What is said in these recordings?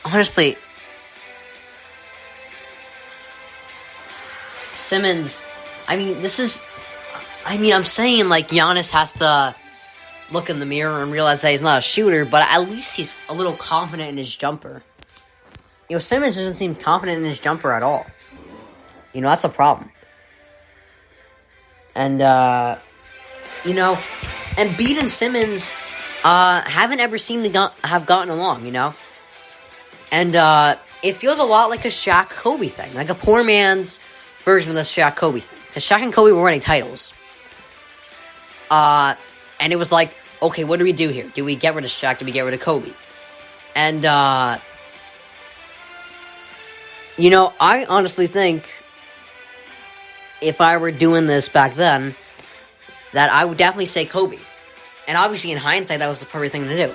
honestly, Simmons, I'm saying, like, Giannis has to look in the mirror and realize that he's not a shooter, but at least he's a little confident in his jumper. Simmons doesn't seem confident in his jumper at all. That's a problem. And, Embiid and Simmons haven't ever seemed to have gotten along, And it feels a lot like a Shaq-Kobe thing, like a poor man's version of the Shaq-Kobe thing. Because Shaq and Kobe were winning titles. And it was like, okay, what do we do here? Do we get rid of Shaq? Do we get rid of Kobe? And, I honestly think if I were doing this back then, that I would definitely say Kobe. And obviously, in hindsight, that was the perfect thing to do.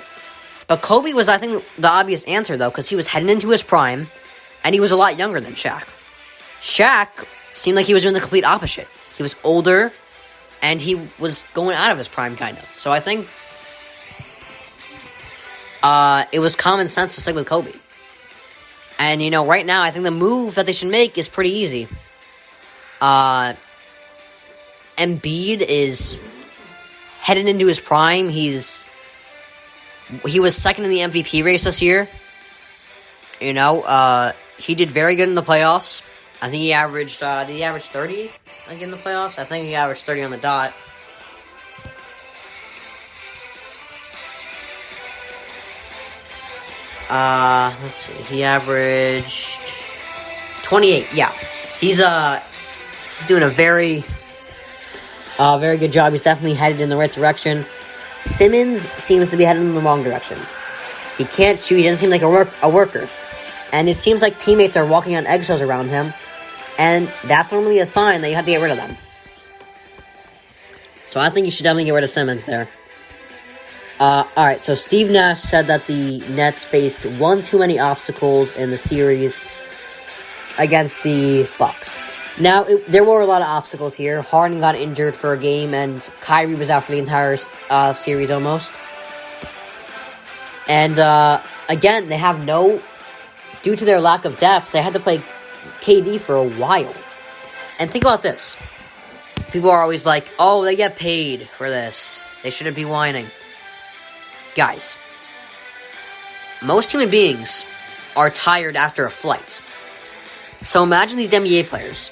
But Kobe was, I think, the obvious answer, though, because he was heading into his prime, and he was a lot younger than Shaq. Shaq seemed like he was doing the complete opposite. He was older, and he was going out of his prime, kind of. So I think it was common sense to stick with Kobe. And, right now, I think the move that they should make is pretty easy. Embiid is heading into his prime. He was second in the MVP race this year. He did very good in the playoffs. I think he averaged, did he average 30 in the playoffs? I think he averaged 30 on the dot. Let's see. He averaged 28. Yeah, he's doing a very good job. He's definitely headed in the right direction. Simmons seems to be headed in the wrong direction. He can't shoot. He doesn't seem like a worker, and it seems like teammates are walking on eggshells around him, and that's normally a sign that you have to get rid of them. So I think you should definitely get rid of Simmons there. Alright, so Steve Nash said that the Nets faced one too many obstacles in the series against the Bucks. Now, there were a lot of obstacles here. Harden got injured for a game, and Kyrie was out for the entire series almost. And, again, due to their lack of depth, they had to play KD for a while. And think about this. People are always like, oh, they get paid for this. They shouldn't be whining. Guys, most human beings are tired after a flight. So imagine these NBA players.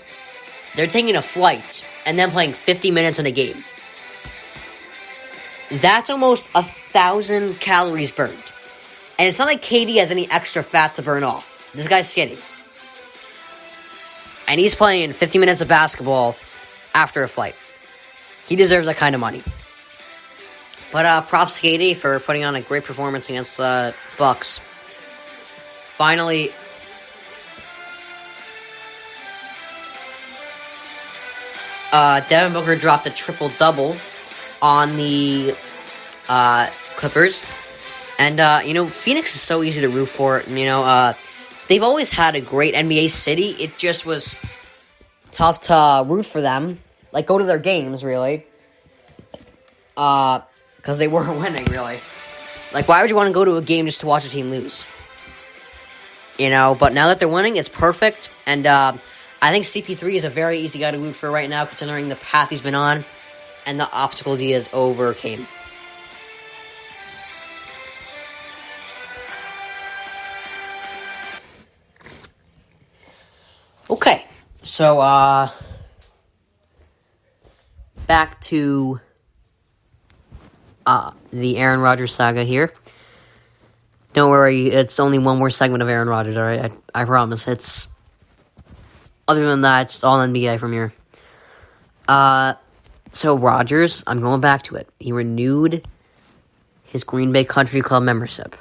They're taking a flight and then playing 50 minutes in a game. That's almost 1,000 calories burned. And it's not like KD has any extra fat to burn off. This guy's skinny. And he's playing 50 minutes of basketball after a flight. He deserves that kind of money. But props to KD for putting on a great performance against the Bucks. Finally, Devin Booker dropped a triple-double on the Clippers. And, Phoenix is so easy to root for. They've always had a great NBA city. It just was tough to root for them. Like, go to their games, really. Because they weren't winning, really. Like, why would you want to go to a game just to watch a team lose? But now that they're winning, it's perfect. And I think CP3 is a very easy guy to root for right now, considering the path he's been on and the obstacles he has overcame. Okay, so, back to the Aaron Rodgers saga here. Don't worry, it's only one more segment of Aaron Rodgers, alright? I promise. Other than that, it's all NBA from here. So Rodgers, I'm going back to it. He renewed his Green Bay Country Club membership.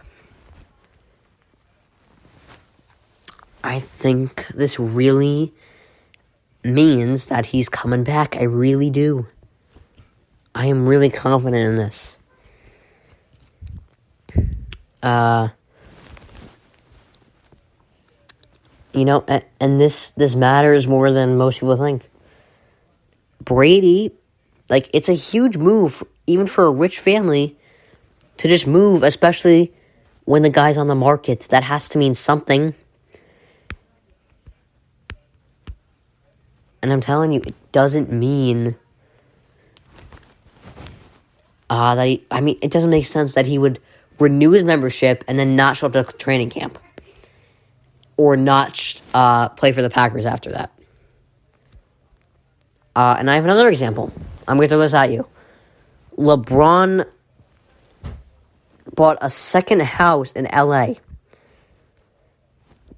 I think this really means that he's coming back. I really do. I am really confident in this. And this matters more than most people think. Brady, it's a huge move, even for a rich family, to just move, especially when the guy's on the market. That has to mean something. And I'm telling you, it doesn't mean it doesn't make sense that he would renew his membership and then not show up to training camp. Or not play for the Packers after that. And I have another example. I'm going to throw this at you. LeBron bought a second house in LA.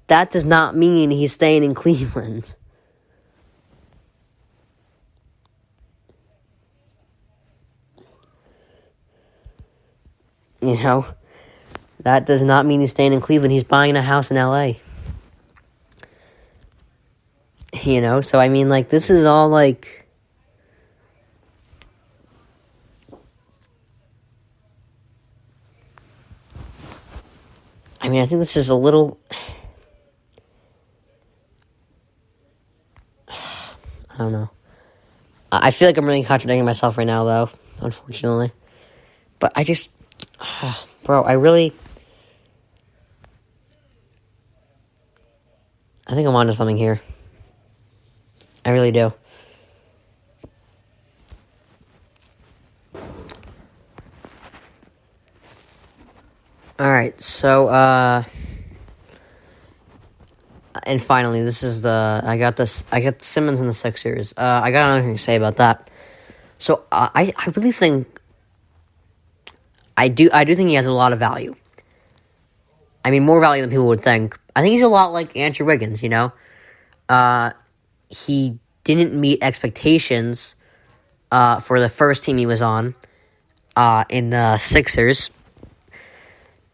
That does not mean he's staying in Cleveland. You know, that does not mean he's staying in Cleveland. He's buying a house in LA. You know, so I mean, like, this is all like, I mean, I think this is a little, I don't know. I feel like I'm really contradicting myself right now, though, unfortunately. But I just, bro, I think I'm onto something here. I really do. Alright, so, and finally, this is I got Simmons and the Sixers. I got another thing to say about that. So, I really think, I do think he has a lot of value. I mean, more value than people would think. I think he's a lot like Andrew Wiggins, you know? He didn't meet expectations for the first team he was on in the Sixers.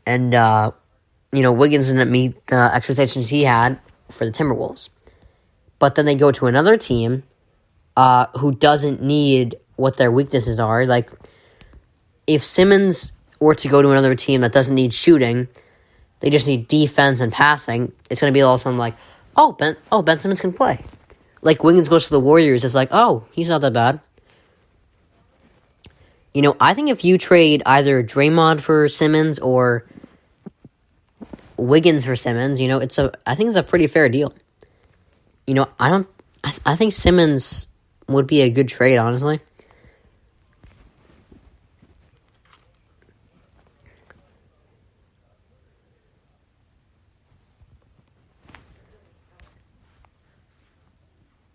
And, Wiggins didn't meet the expectations he had for the Timberwolves. But then they go to another team who doesn't need what their weaknesses are. Like, if Simmons were to go to another team that doesn't need shooting, they just need defense and passing, it's going to be all of a sudden like, Ben Simmons can play. Like, Wiggins goes to the Warriors, it's like, oh, he's not that bad. You know, I think if you trade either Draymond for Simmons or Wiggins for Simmons, you know, I think it's a pretty fair deal. You know, I think Simmons would be a good trade, honestly.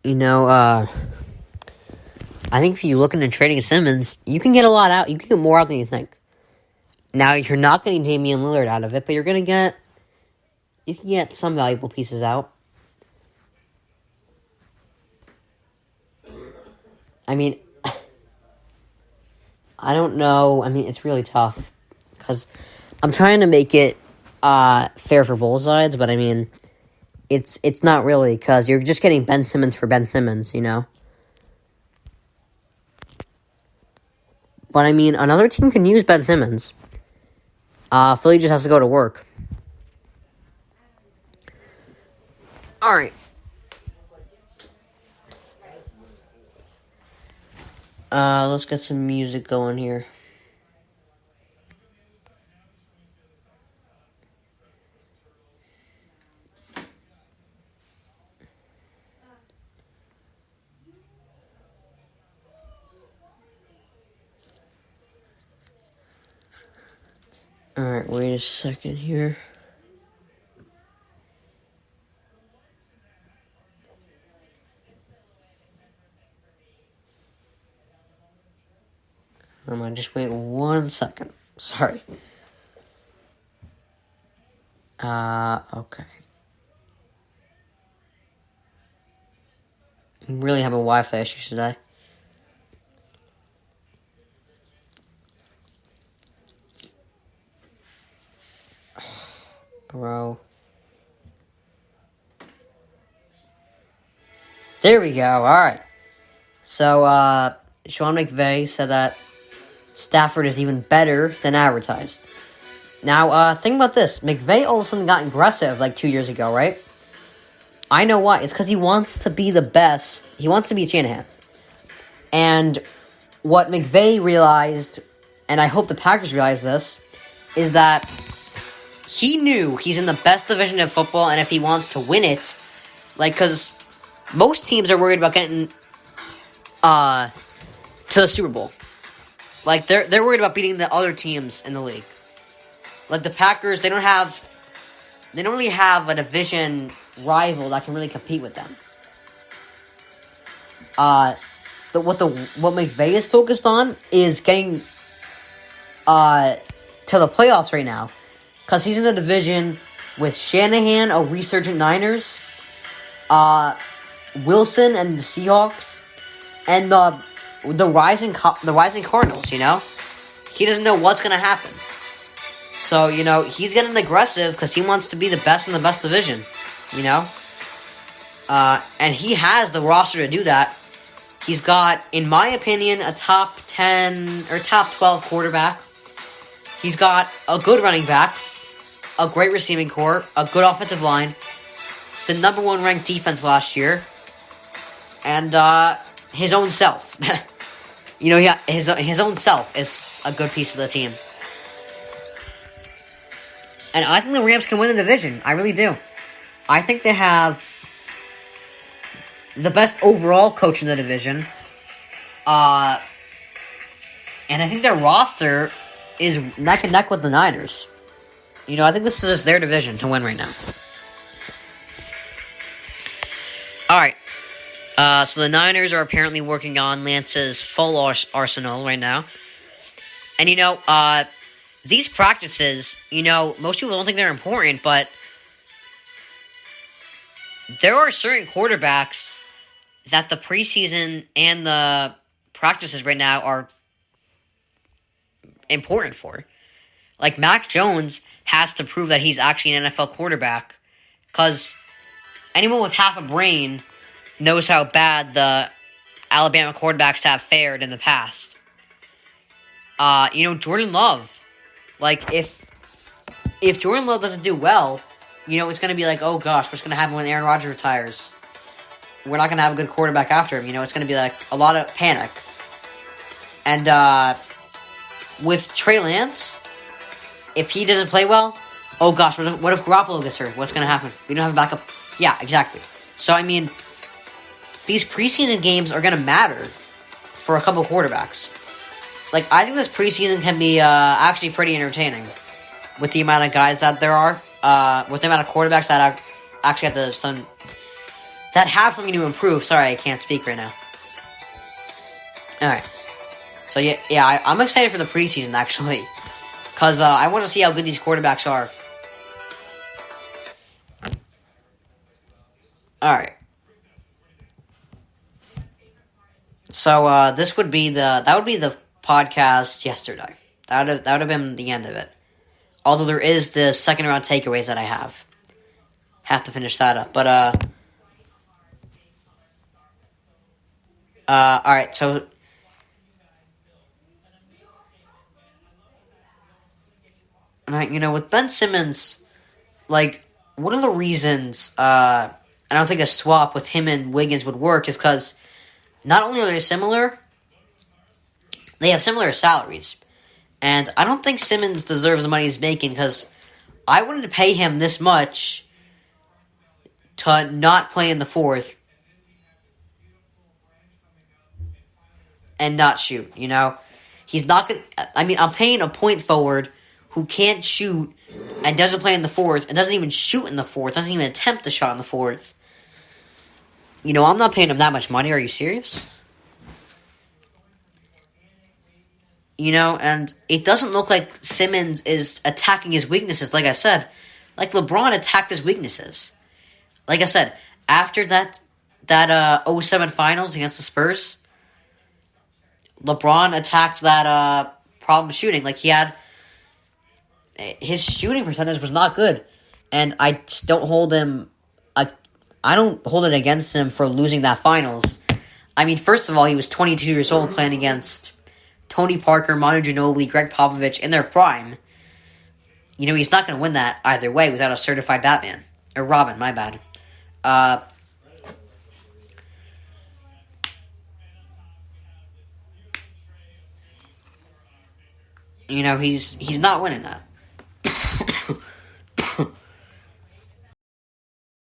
You know, I think if you look into trading Simmons, you can get a lot out. You can get more out than you think. Now, you're not getting Damian Lillard out of it, but you can get some valuable pieces out. I mean, I don't know. I mean, it's really tough because I'm trying to make it fair for both sides, but I mean, it's not really, because you're just getting Ben Simmons for Ben Simmons, you know? But I mean, another team can use Ben Simmons. Philly just has to go to work. Alright. Let's get some music going here. Alright, wait a second here. I'm gonna just wait 1 second. Sorry. Okay. I'm really having Wi-Fi issues today. Bro. There we go. Alright. So, Sean McVay said that Stafford is even better than advertised. Now, think about this. McVay all of a sudden got aggressive like 2 years ago, right? I know why. It's because he wants to be the best. He wants to be Shanahan. And what McVay realized, and I hope the Packers realize this, is that he knew he's in the best division of football, and if he wants to win it, like, because most teams are worried about getting to the Super Bowl. Like, they're worried about beating the other teams in the league. Like, the Packers, they don't really have a division rival that can really compete with them. What McVay is focused on is getting to the playoffs right now, because he's in a division with Shanahan, a resurgent Niners, Wilson and the Seahawks, and the rising Cardinals. You know, he doesn't know what's gonna happen. So, you know, he's getting aggressive because he wants to be the best in the best division. You know, and he has the roster to do that. He's got, in my opinion, a top 10 or top 12 quarterback. He's got a good running back, a great receiving core, a good offensive line, the number 1 ranked defense last year, and his own self. You know, yeah, his own self is a good piece of the team. And I think the Rams can win the division. I really do. I think they have the best overall coach in the division. And I think their roster is neck and neck with the Niners. You know, I think this is their division to win right now. Alright. So the Niners are apparently working on Lance's full arsenal right now. And, you know, these practices, you know, most people don't think they're important, but there are certain quarterbacks that the preseason and the practices right now are important for. Like, Mac Jones has to prove that he's actually an NFL quarterback, because anyone with half a brain knows how bad the Alabama quarterbacks have fared in the past. You know, Jordan Love. Like, if Jordan Love doesn't do well, you know, it's going to be like, oh gosh, what's going to happen when Aaron Rodgers retires? We're not going to have a good quarterback after him. You know, it's going to be like a lot of panic. And with Trey Lance, if he doesn't play well, oh gosh, what if Garoppolo gets hurt? What's going to happen? We don't have a backup. Yeah, exactly. So, I mean, these preseason games are going to matter for a couple quarterbacks. Like, I think this preseason can be actually pretty entertaining with the amount of guys that there are, with the amount of quarterbacks that actually have something to improve. Sorry, I can't speak right now. Alright. So, yeah, I'm excited for the preseason, actually. Because I want to see how good these quarterbacks are. Alright. So, that would be the podcast yesterday. That would have been the end of it. Although there is the second round takeaways that I have. Have to finish that up. But, alright, so you know, with Ben Simmons, like, one of the reasons I don't think a swap with him and Wiggins would work is because not only are they similar, they have similar salaries. And I don't think Simmons deserves the money he's making, because I wanted to pay him this much to not play in the fourth and not shoot, you know? He's not going to... I mean, I'm paying a point forward who can't shoot and doesn't play in the fourth and doesn't even shoot in the fourth, doesn't even attempt a shot in the fourth. You know, I'm not paying him that much money. Are you serious? You know, and it doesn't look like Simmons is attacking his weaknesses, like I said. Like, LeBron attacked his weaknesses. Like I said, after that 07 finals against the Spurs, LeBron attacked that problem shooting. Like, he had... his shooting percentage was not good. And I don't hold him... I don't hold it against him for losing that finals. I mean, first of all, he was 22 years old playing against Tony Parker, Manu Ginobili, Greg Popovich in their prime. You know, he's not going to win that either way without a certified Batman. Or Robin, my bad. You know, he's not winning that.